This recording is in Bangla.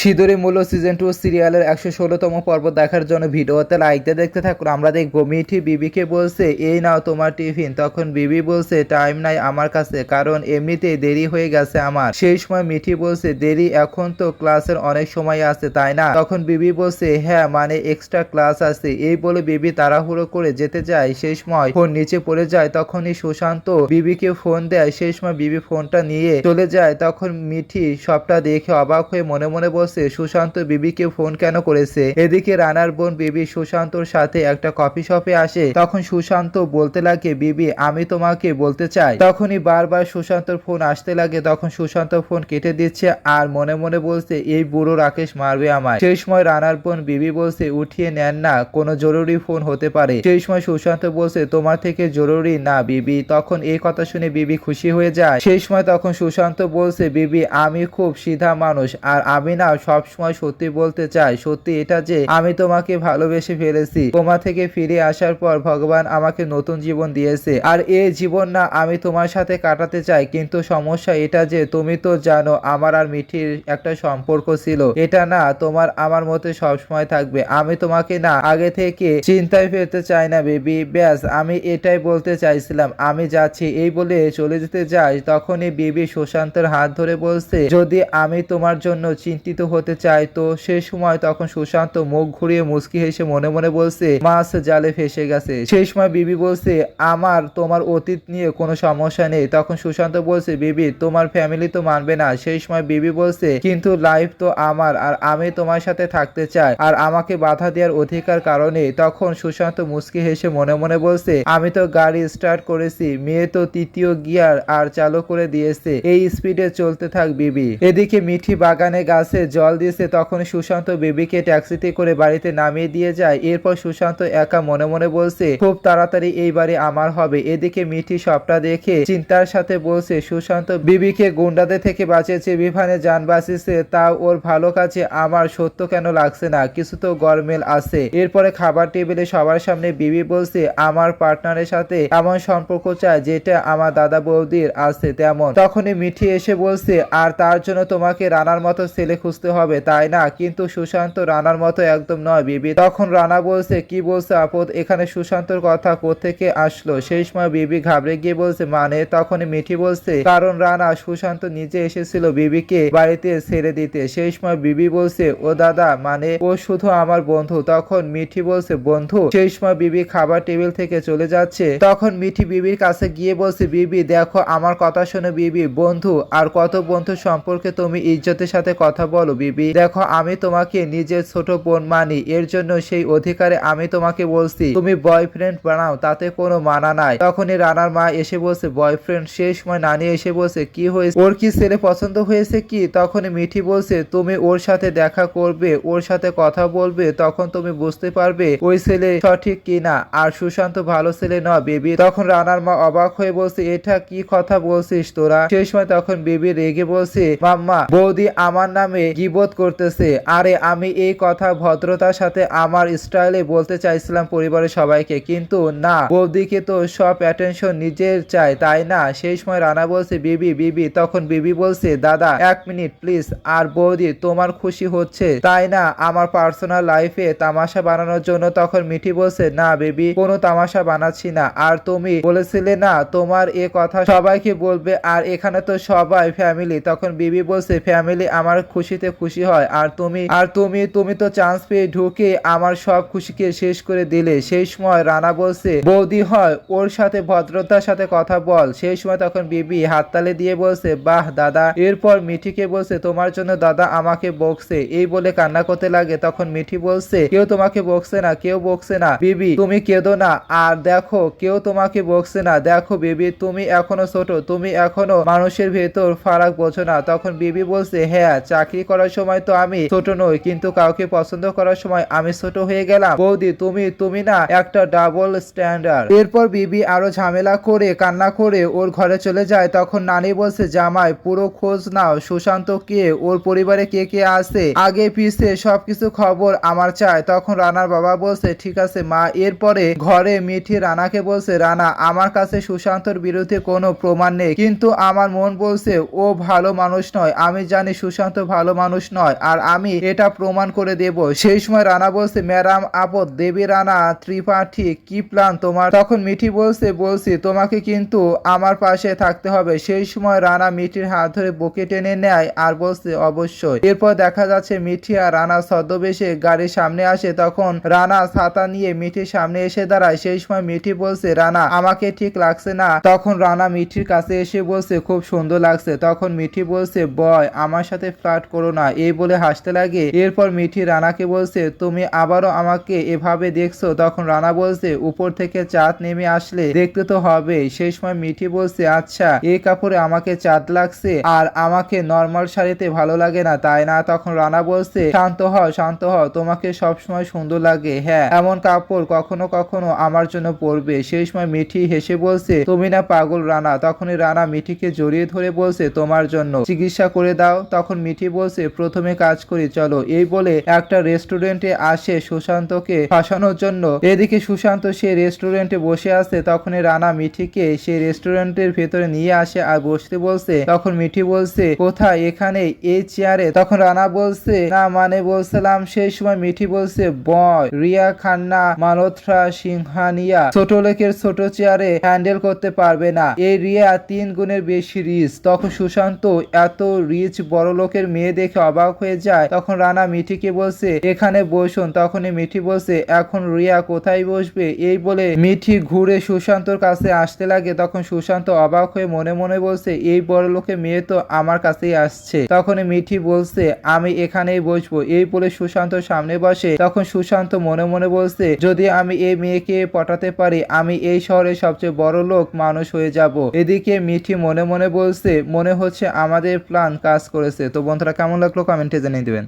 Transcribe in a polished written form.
সিঁদুরে মূল্য সিজন 2 সিরিয়ালের 116তম পর্ব দেখার জন্য ভিডিওতে লাইক দিয়ে দেখতে থাকুন। আমরা দেখব মিঠি বিবিকে বলছে এই নাও তোমার টিফিন। তখন বিবি বলছে টাইম নাই আমার কাছে, কারণ এমনিতেই দেরি হয়ে গেছে আমার। সেই সময় মিঠি বলছে দেরি, এখন তো ক্লাসের অনেক সময় আছে তাই না? তখন বিবি বলছে হ্যাঁ, মানে এক্সট্রা ক্লাস আছে। এই বলে বিবি তাড়াহুড়ো করে যেতে যায়, সেই সময় ফোন নিচে পড়ে যায়। তখনই সুশান্ত বিবিকে ফোন দেয়, সেই সময় বিবি ফোনটা নিয়ে চলে যায়। তখন মিঠি সবটা দেখে অবাক হয়ে মনে মনে বলছে সুশান্ত বিবিকে ফোন কেন করেছে। এদিকে রানার বোন বিবি সুশান্তর সাথে একটা কফি শপে আসে। তখন সুশান্ত বলতে লাগে বিবি আমি তোমাকে বলতে চাই। তখনই বারবার সুশান্তর ফোন আসতে লাগে। তখন সুশান্ত ফোন কেটে দিচ্ছে আর মনে মনে বলছে এই বুড়ো রাকেশ মারবে আমায়। সেই সময় রানার বোন বিবি বলছে উঠিয়ে নেন না, কোনো জরুরি ফোন হতে পারে। সেই সময় সুশান্ত বলছে তোমার থেকে জরুরি না বিবি। তখন এই কথা শুনে বিবি খুশি হয়ে যায়। সেই সময় তখন সুশান্ত বলছে বিবি আমি খুব সিধা মানুষ, আর আমি না সবসময় সত্যি বলতে চাই। সত্যি এটা যে আমি তোমাকে ভালোবেসে ফেলেছি। কোমা থেকে ফিরে আসার পর ভগবান আমাকে নতুন জীবন দিয়েছে, আর এই জীবন না আমি তোমার সাথে কাটাতে চাই। কিন্তু সমস্যা এটা যে তুমি তো জানো আমার আর মিঠির একটা সম্পর্ক ছিল, এটা না তোমার আমার মতে সবসময় থাকবে। আমি তোমাকে না আগে থেকে চিন্তায় ফেলতে চাই না বেবি। ব্যাস আমি এটাই বলতে চাইছিলাম, আমি যাচ্ছি। এই বলে চলে যেতে যায়। তখনই বিবি সুশান্তের হাত ধরে বলছে যদি আমি তোমার জন্য চিন্তিত হতে চাই তো। সে সময় তখন সুশান্ত মুখ ঘুরিয়ে মুচকি হেসে মনে মনে বলছে মাছ জালে ফেসে গেছে। সেই সময় বিবি বলছে আমার তোমার অতীত নিয়ে কোনো সমস্যা নেই। তখন সুশান্ত বলছে বিবি তোমার ফ্যামিলি তো মানবে না। সেই সময় বিবি বলছে কিন্তু লাইফ তো আমার, আর আমি তোমার সাথে থাকতে চাই, আর আমাকে বাধা দেওয়ার অধিকার কারণে। তখন সুশান্ত মুচকি হেসে মনে মনে বলছে আমি তো গাড়ি স্টার্ট করেছি, মেয়ে তো তৃতীয় গিয়ার আর চালু করে দিয়েছে, এই স্পিডে চলতে থাক বিবি। এদিকে মিঠি বাগানে গাছে জল দিয়েছে। তখন সুশান্ত বেবিকে ট্যাক্সিতে করে বাড়িতে নামিয়ে দিয়ে যায়। এরপর সুশান্ত একা মনে মনে বলছে খুব তাড়াতাড়ি এই বাড়ি আমার হবে। এদিকে মিঠি সবটা দেখে চিন্তার সাথে বলছে সুশান্ত বিবিকে গুন্ডাদের থেকে বাঁচিয়েছে, বিভানে যান বাঁচিয়েছে, তাও ওর ভালো কাছে আমার সত্য কেন লাগছে না? কিছু তো গরমিল আছে। এরপরে খাবার টেবিলে সবার সামনে বিবি বলছে আমার পার্টনারের সাথে এমন সম্পর্ক চায় যেটা আমার দাদা বৌদির আছে তেমন। তখনই মিঠি এসে বলছে আর তার জন্য তোমাকে রানার মতো ছেলে খুঁজতে হবে তাই না? কিন্তু সুশান্ত রানার মতো একদম নয় বিবি। তখন রানা বলছে কি বলছে আপদ, এখানে সুশান্তর কথা কোত্থেকে আসলো? সেই সময় বিবি ঘাবড়ে গিয়ে বলছে মানে? তখনই মিঠি বলছে কারণ রানা সুশান্ত নিজে এসেছিল বিবিকে বাড়িতে ছেড়ে দিতে। সেই সময় বিবি বলছে ও দাদা মানে ও শুধু আমার বন্ধু। তখন মিঠি বলছে বন্ধু? সেই সময় বিবি খাবার টেবিল থেকে চলে যাচ্ছে। তখন মিঠি বিবির কাছে গিয়ে বলছে বিবি দেখো আমার কথা শোনো বিবি, বন্ধু আর কত বন্ধু সম্পর্কে তুমি ইজ্জতের সাথে কথা বলো বিবি। দেখো আমি তোমাকে নিজের ছোট বোন মানি, এর জন্য সেই অধিকারে আমি তোমাকে বলছি তুমি বয়ফ্রেন্ড বানাও, তাতে কোনো মানা নাই। তখনই রানার মা এসে বলছে বয়ফ্রেন্ড? সেই সময় নানি এসে বলছে কি হয়েছে, ওর কি ছেলে পছন্দ হয়েছে কি? তখনই মিঠি বলছে তুমি ওর সাথে দেখা করবে, ওর সাথে কথা বলবে, তখন তুমি বুঝতে পারবে ওই ছেলে সঠিক কিনা, আর সুশান্ত ভালো ছেলে নয় বেবি। তখন রানার মা অবাক হয়ে বলছে এটা কি কথা বলছিস তোরা? সেই সময় তখন বেবি রেগে বলছে মাম্মা বৌদি আমার নামে গীবত করতেছে। আরে আমি এই কথা ভদ্রতার সাথে আমার স্টাইলে বলতে চাইছিলাম পরিবারের সবাইকে, কিন্তু না, বৌদিকে তো সব অ্যাটেনশন নিজের চাই তাই না? সেই সময় রানা বলছে বিবি বিবি। তখন বিবি বলছে দাদা এক মিনিট প্লিজ, আর বৌদি তোমার খুশি হচ্ছে তাই না আমার পার্সোনাল লাইফে তামাশা বানানোর জন্য? তখন মিঠি বলছে না বেবি কোনো তামাশা বানাচ্ছি না, আর তুমি বলেছিলে না তোমার এ কথা সবাইকে বলবে, আর এখানে তো সবাই ফ্যামিলি। তখন বিবি বলছে ফ্যামিলি আমার খুশিতে খুশি হয়, আর তুমি তো চান্স পেয়ে ঢুকে আমার সব খুশিকে শেষ করে দিলে। সেই সময় রানা বলছে বৌদি হয় ওর সাথে ভদ্রতার সাথে কথা বল। সেই সময় তখন বিবি হাততালি দিয়ে বলছে বাহ দাদা। এরপর মিঠিকে বলছে তোমার জন্য দাদা আমাকে বকছে, এই বলে কান্না করতে লাগে। তখন মিঠি বলছে কেউ তোমাকে বকছে না, কেউ বকছে না বিবি, তুমি কেঁদো না। আর দেখো কেউ তোমাকে বকছে না, দেখো বিবি তুমি এখনো ছোট, তুমি এখনো মানুষের ভেতর ফারাক বোঝো না। তখন বিবি বলছে হ্যাঁ চাকরি করার সময় তো আমি ছোট নই, কিন্তু কাউকে পছন্দ করার সময় আমি ছোট হয়ে গেলাম। বৌদি তুমি না একটা ডাবল স্ট্যান্ডার্ড। এরপর বিবি আরো ঝামেলা করে কান্না করে ওর ঘরে চলে যায়। তখন নানি বলছে জামাই পুরো খোঁজ নাও, সুশান্ত কে, ওর পরিবারে কে কে আছে, আগে পিছে সবকিছু খবর আমার চাই। তখন রানার বাবা বলছে ঠিক আছে মা। এরপরে ঘরে মিঠি রানাকে বলছে রানা আমার কাছে সুশান্তর বিরুদ্ধে কোনো প্রমাণ নেই, কিন্তু আমার মন বলছে ও ভালো মানুষ নয়। আমি জানি সুশান্ত ভালো মানুষ মানুষ নয় আর আমি এটা প্রমাণ করে দেব। সেই সময় রানা বলছে, ম্যাডাম আপদ দেবী রানা ত্রিপাঠী কি প্ল্যান তোমার? তখন মিঠি বলছি তোমাকে কিন্তু আমার পাশে থাকতে হবে। সেই সময় রানা মিঠির হাত ধরে বুকে টেনে নেয় আর বলছে অবশ্যই। এরপর দেখা যাচ্ছে মিঠি আর রানা ছদ্মবেশে গাড়ির সামনে আসে। তখন রানা ছাতা নিয়ে মিঠির সামনে এসে দাঁড়ায়। সেই সময় মিঠি বলছে, রানা আমাকে ঠিক লাগছে না। তখন রানা মিঠির কাছে এসে বলছে খুব সুন্দর লাগছে। তখন মিঠি বলছে, বয় আমার সাথে ফ্লার্ট করো না, এই বলে হাসতে লাগে। এরপর মিঠি রানাকে বলছে, তুমি আবারও আমাকে এভাবে দেখছো? তখন রানা বলছে, উপর থেকে চাঁদ নেমে আসলে দেখতে তো হবে। সেই সময় মিঠি বলছে, আচ্ছা এই কাপড়ে আমাকে চাঁদ লাগছে আর আমাকে নর্মাল শাড়িতে ভালো লাগে না তাই না? তখন রানা বলছে, শান্ত হও তোমাকে সবসময় সুন্দর লাগে। হ্যাঁ এমন কাপড় কখনো কখনো আমার জন্য পরবে। সেই সময় মিঠি হেসে বলছে, তুমি না পাগল রানা? তখনই রানা মিঠিকে জড়িয়ে ধরে বলছে, তোমার জন্য চিকিৎসা করে দাও। তখন মিঠি বলছে, প্রথমে কাজ করি চলো। এই বলে একটা রেস্টুরেন্টে আসে সুশান্তকে ফাঁসানোর জন্য। এদিকে সুশান্ত সে রেস্টুরেন্টে বসে আছে। তখনই রানা মিঠিকে সেই রেস্টুরেন্টের ভেতরে নিয়ে আসে আর বসতে বলছে। তখন মিঠি বলছে, কোথায়? এখানে এই চেয়ারে। তখন রানা বলছে, না মানে বলছিলাম। সেই সময় মিঠি বলছে, বয় রিয়া খান্না মালহোত্রা সিংহানিয়া ছোট লোকের ছোট চেয়ারে হ্যান্ডেল করতে পারবে না। এই রিয়া 3 গুণের বেশি রিচ। তখন সুশান্ত এত রিচ বড় লোকের মেয়ে দেখে অবাক হয়ে যায়। তখন রানা মিঠিকে বলছে, এখানে বসুন। তখনই মিঠি বলছে, এখন রিয়া কোথায় বসবে? এই বলে মিঠি ঘুরে সুশান্তর কাছে আসতে লাগে। তখন সুশান্ত অবাক হয়ে মনে মনে বলছে, এই বড় লোকের মেয়ে তো আমার কাছেই আসছে। তখনই মিঠি বলছে, আমি এখানেই বসবো। এই বলে সুশান্ত সামনে বসে। তখন সুশান্ত মনে মনে বলছে, যদি আমি এই মেয়েকে পটাতে পারি আমি এই শহরের সবচেয়ে বড় লোক মানুষ হয়ে যাব। এদিকে মিঠি মনে মনে বলছে, মনে হচ্ছে আমাদের প্ল্যান কাজ করেছে। তো বন্ধুরা কেমন লাগলো কমেন্টে জানিয়ে দিবেন।